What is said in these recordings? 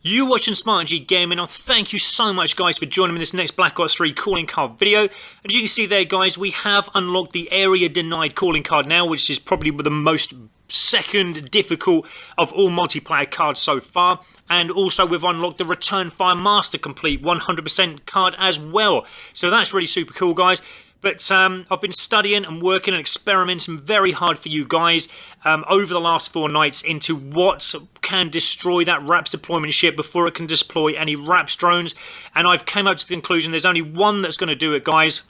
You watching Smart G Gaming, and thank you so much guys for joining me in this next Black Ops 3 calling card video. And as you can see there guys, we have unlocked the area denied calling card now, which is probably the most second difficult of all multiplayer cards so far. And also we've unlocked the Return Fire Master Complete 100% card as well. So that's really super cool guys. But I've been studying and working and experimenting very hard for you guys over the last 4 nights into what can destroy that R.A.P.S deployment ship before it can deploy any R.A.P.S drones. And I've come out to the conclusion there's only one that's going to do it, guys.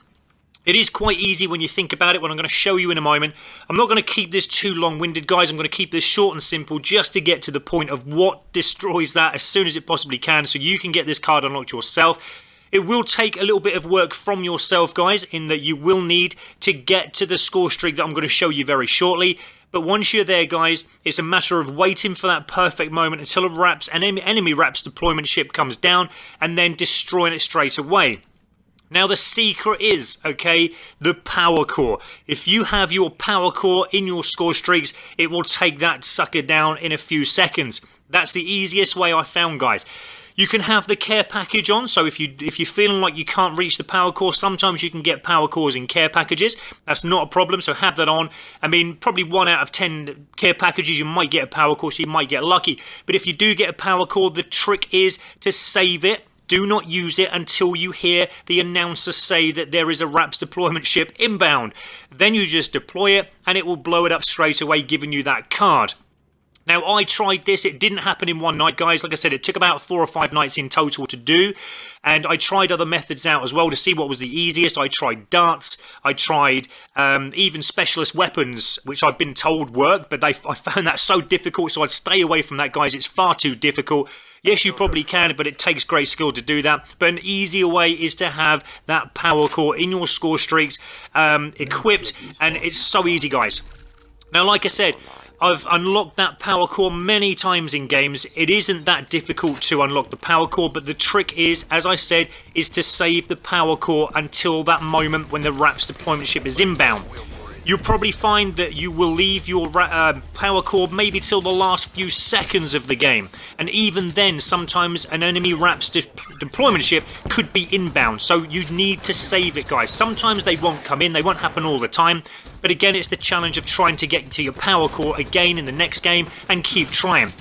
It is quite easy when you think about it, what I'm going to show you in a moment. I'm not going to keep this too long-winded, guys. I'm going to keep this short and simple just to get to the point of what destroys that as soon as it possibly can so you can get this card unlocked yourself. It will take a little bit of work from yourself, guys, in that you will need to get to the score streak that I'm going to show you very shortly. But once you're there, guys, it's a matter of waiting for that perfect moment until a R.A.P.S, an enemy R.A.P.S deployment ship comes down and then destroying it straight away. Now, the secret is, okay, the power core. If you have your power core in your score streaks, it will take that sucker down in a few seconds. That's the easiest way I found, guys. You can have the care package on, so if you're feeling like you can't reach the power core, sometimes you can get power cores in care packages. That's not a problem, so have that on. I mean, probably 1 out of 10 care packages, you might get a power core, so you might get lucky. But if you do get a power core, the trick is to save it. Do not use it until you hear the announcer say that there is a R.A.P.S deployment ship inbound. Then you just deploy it, and it will blow it up straight away, giving you that card. Now, I tried this. It didn't happen in one night, guys. Like I said, it took about 4 or 5 nights in total to do. And I tried other methods out as well to see what was the easiest. I tried darts. I tried even specialist weapons, which I've been told work. But I found that so difficult, so I'd stay away from that, guys. It's far too difficult. Yes, you probably can, but it takes great skill to do that. But an easier way is to have that power core in your score streaks equipped. And it's so easy, guys. Now, like I said, I've unlocked that power core many times in games. It isn't that difficult to unlock the power core, but the trick is, as I said, is to save the power core until that moment when the R.A.P.S deployment ship is inbound. You'll probably find that you will leave your power core maybe till the last few seconds of the game. And even then, sometimes an enemy R.A.P.S deployment ship could be inbound. So you need to save it, guys. Sometimes they won't come in. They won't happen all the time. But again, it's the challenge of trying to get to your power core again in the next game and keep trying.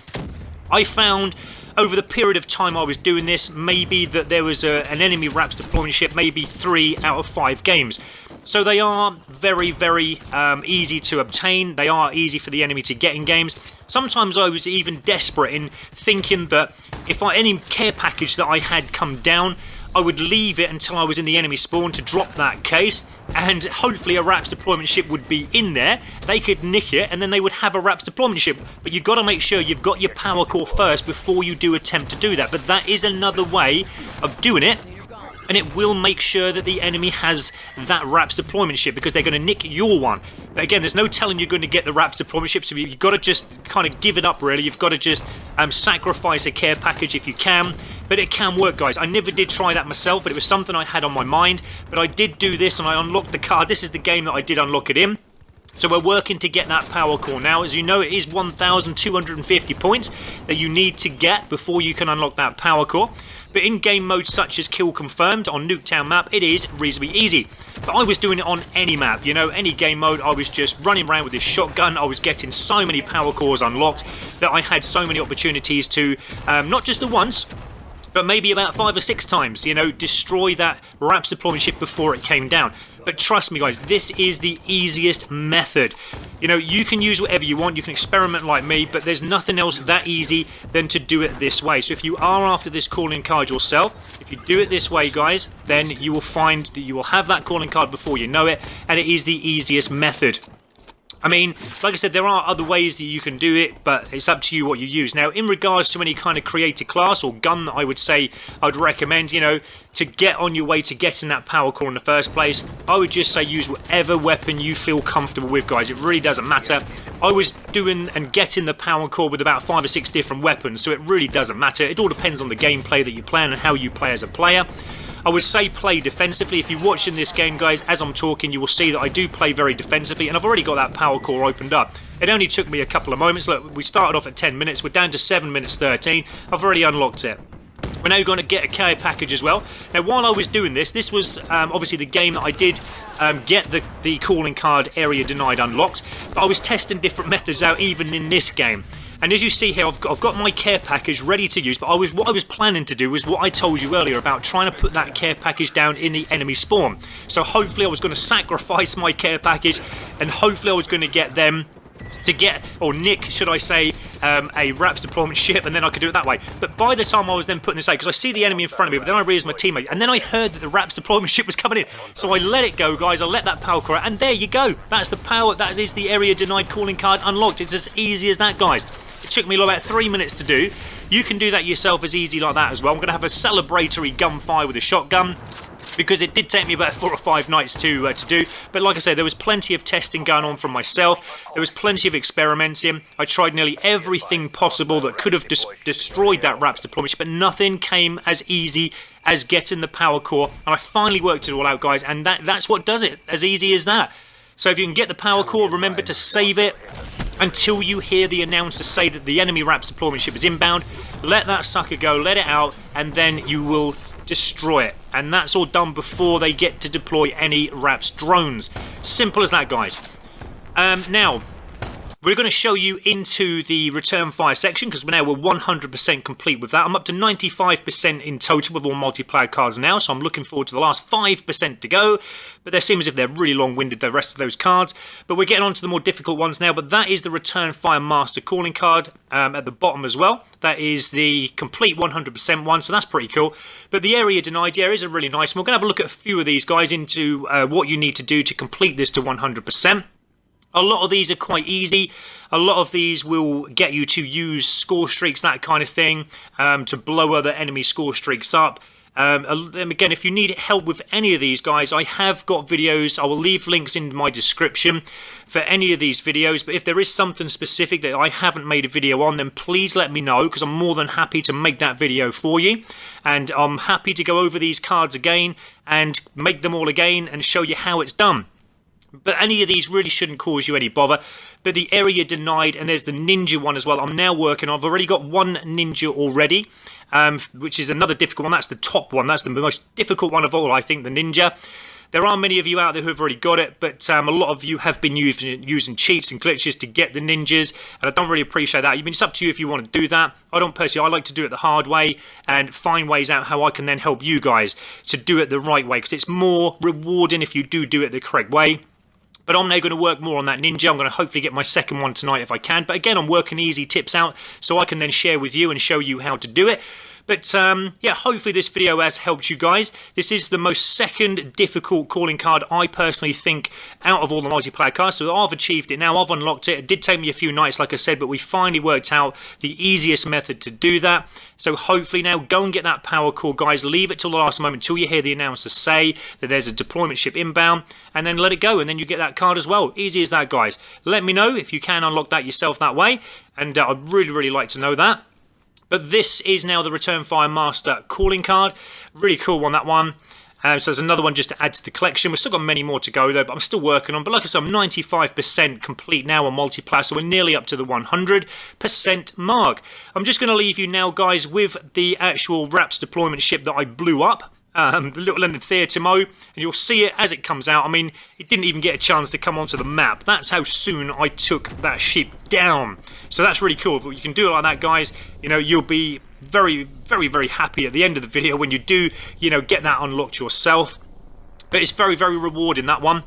I found over the period of time I was doing this, maybe that there was an enemy R.A.P.S deployment ship maybe 3 out of 5 games. So they are very, very easy to obtain. They are easy for the enemy to get in games. Sometimes I was even desperate in thinking that if any care package that I had come down, I would leave it until I was in the enemy spawn to drop that case, and hopefully a R.A.P.S deployment ship would be in there. They could nick it, and then they would have a R.A.P.S deployment ship. But you've got to make sure you've got your power core first before you do attempt to do that. But that is another way of doing it. And it will make sure that the enemy has that R.A.P.S deployment ship because they're going to nick your one. But again, there's no telling you're going to get the R.A.P.S deployment ship, so you've got to just kind of give it up, really. You've got to just sacrifice a care package if you can. But it can work, guys. I never did try that myself, but it was something I had on my mind. But I did do this, and I unlocked the card. This is the game that I did unlock it in. So we're working to get that power core now. As you know, it is 1,250 points that you need to get before you can unlock that power core. But in game modes such as Kill Confirmed on Nuketown map, it is reasonably easy. But I was doing it on any map, you know, any game mode. I was just running around with this shotgun. I was getting so many power cores unlocked that I had so many opportunities to, not just the once, but maybe about 5 or 6 times, you know, destroy that R.A.P.S deployment ship before it came down. But trust me, guys, this is the easiest method. You know, you can use whatever you want. You can experiment like me, but there's nothing else that easy than to do it this way. So if you are after this calling card yourself, if you do it this way, guys, then you will find that you will have that calling card before you know it, and it is the easiest method. I mean, like I said, there are other ways that you can do it, but it's up to you what you use. Now, in regards to any kind of creator class or gun that I would say I'd recommend, you know, to get on your way to getting that power core in the first place, I would just say use whatever weapon you feel comfortable with, guys. It really doesn't matter. I was doing and getting the power core with about 5 or 6 different weapons, so it really doesn't matter. It all depends on the gameplay that you play and how you play as a player. I would say play defensively. If you're watching this game, guys, as I'm talking, you will see that I do play very defensively, and I've already got that power core opened up. It only took me a couple of moments. Look, we started off at 10 minutes. We're down to 7 minutes 13. I've already unlocked it. We're now going to get a care package as well. Now, while I was doing this, this was obviously the game that I did get the calling card area denied unlocked, but I was testing different methods out even in this game. And as you see here, I've got my care package ready to use, but what I was planning to do was what I told you earlier about trying to put that care package down in the enemy spawn. So hopefully I was going to sacrifice my care package, and hopefully I was going to get them to get, or nick, should I say, a R.A.P.S deployment ship, and then I could do it that way. But by the time I was then putting this out, because I see the enemy in front of me, but then I realised my teammate, and then I heard that the R.A.P.S deployment ship was coming in. So I let it go, guys. I let that power core out, and there you go. That's the power. That is the area denied calling card unlocked. It's as easy as that, guys. It took me about 3 minutes to do. You can do that yourself as easy like that as well. I'm going to have a celebratory gunfire with a shotgun, because it did take me about 4 or 5 nights to do. But like I say, there was plenty of testing going on from myself. There was plenty of experimenting. I tried nearly everything possible that could have destroyed that R.A.P.S deployment, but nothing came as easy as getting the power core. And I finally worked it all out, guys, and that's what does it. As easy as that. So if you can get the power core, remember to save it until you hear the announcer say that the enemy R.A.P.S deployment ship is inbound. Let that sucker go, let it out, and then you will destroy it. And that's all done before they get to deploy any R.A.P.S drones. Simple as that, guys. Now, we're going to show you into the return fire section, because we're 100% complete with that. I'm up to 95% in total with all multiplayer cards now, so I'm looking forward to the last 5% to go. But they seem as if they're really long-winded, the rest of those cards. But we're getting on to the more difficult ones now. But that is the return fire master calling card at the bottom as well. That is the complete 100% one, so that's pretty cool. But the area denied, yeah, is a really nice one. We're going to have a look at a few of these guys into what you need to do to complete this to 100%. A lot of these are quite easy. A lot of these will get you to use score streaks, that kind of thing, to blow other enemy score streaks up. Again, if you need help with any of these, guys, I have got videos. I will leave links in my description for any of these videos. But if there is something specific that I haven't made a video on, then please let me know, because I'm more than happy to make that video for you. And I'm happy to go over these cards again and make them all again and show you how it's done. But any of these really shouldn't cause you any bother. But the area denied, and there's the ninja one as well. I'm now working on. I've already got one ninja already, which is another difficult one. That's the top one. That's the most difficult one of all, I think, the ninja. There are many of you out there who have already got it, but a lot of you have been using cheats and glitches to get the ninjas, and I don't really appreciate that. I mean, it's up to you if you want to do that. I don't personally. I like to do it the hard way and find ways out how I can then help you guys to do it the right way, because it's more rewarding if you do it the correct way. But I'm now going to work more on that ninja. I'm going to hopefully get my second one tonight if I can. But again, I'm working easy tips out so I can then share with you and show you how to do it. But yeah, hopefully this video has helped you guys. This is the most second difficult calling card, I personally think, out of all the multiplayer cards. So I've achieved it now. I've unlocked it. It did take me a few nights, like I said, but we finally worked out the easiest method to do that. So hopefully now go and get that power core, guys. Leave it till the last moment, until you hear the announcer say that there's a deployment ship inbound, and then let it go, and then you get that card as well. Easy as that, guys. Let me know if you can unlock that yourself that way, and I'd really like to know that. But this is now the Return Fire Master calling card. Really cool one, that one. So there's another one just to add to the collection. We've still got many more to go, though, but I'm still working on. But like I said, I'm 95% complete now on multiplayer, so we're nearly up to the 100% mark. I'm just going to leave you now, guys, with the actual R.A.P.S deployment ship that I blew up. The little London Theatre Mo, and you'll see it as it comes out. I mean, it didn't even get a chance to come onto the map. That's how soon I took that ship down. So that's really cool. If you can do it like that, guys, you know, you'll be very happy at the end of the video when you do, you know, get that unlocked yourself. But it's very rewarding, that one.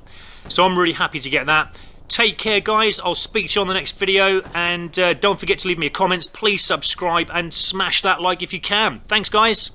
So I'm really happy to get that. Take care, guys. I'll speak to you on the next video, and don't forget to leave me a comment. Please subscribe and smash that like if you can. Thanks, guys.